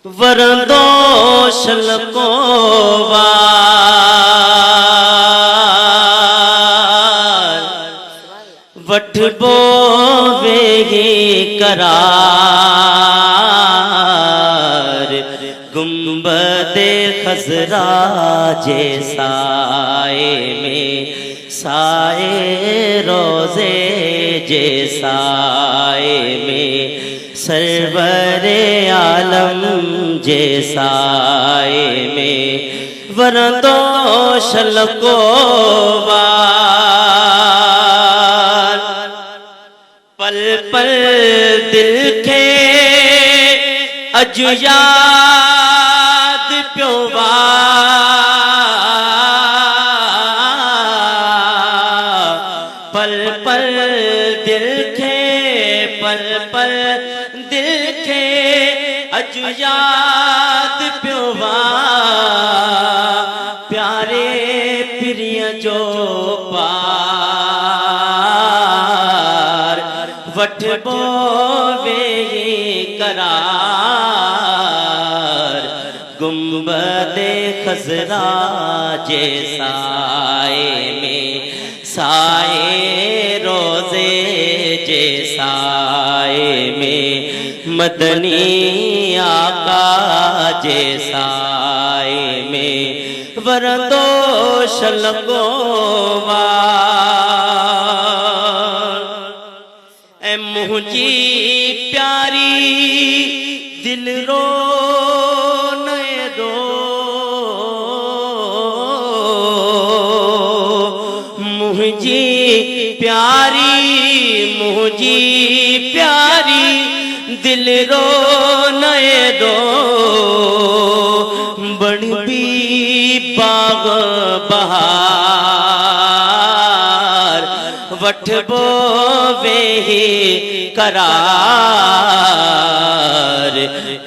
वरदोश लकोवार वठबो वेही करार गुंबदे खजरा जे साए में साए रोजे जे साए में सरवरे आलम जे साए में वरदोश लकोवार पल पल दिल के अजु याद प्योवा पल पल दिल के पल पल दिल के अजु याद प्योवा प्यारे प्रिय जो पार वठबो वेही करार गुंबदे खजरा जे साए में साए रोजे जे साए में मदनी आका जे साए में वरदोश लकोवार ए मुझी प्यारी दिल रो नए रो मुझी प्यारी दिल रो नए रो बड़ी बाग बहार वठबो वेही करार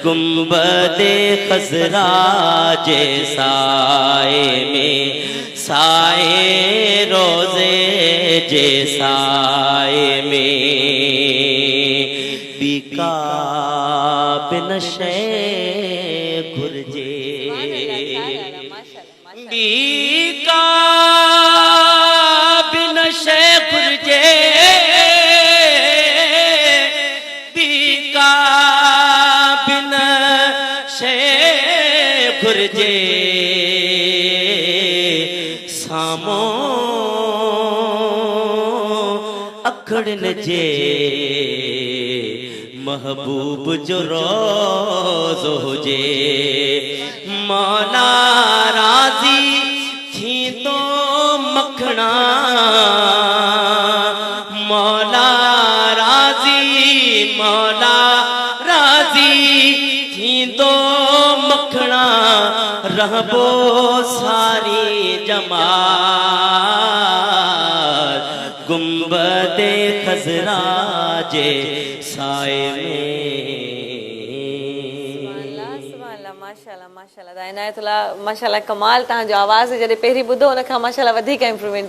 गुंबदे खजरा जे साए में साए रोजे जे साए में बीका बिन शे घुरजे बीका बिन शे घुरजे बीका बिन शे घुरजे सामो अखड़न जे महबूब जो रोज हुजे मौला राजी थी तो मखना मौला राजी थी तो मखना रहबो सारी जमात गुंबदे खजरा जे साए में माशाल्लाह माशाल्लाह दाइनायतुल्लाह माशाल्लाह कमाल तव्हांजो आवाज़ जॾहिं पहिरीं ॿुधो उन खां माशाल्लाह वधीक इम्प्रूवमेंट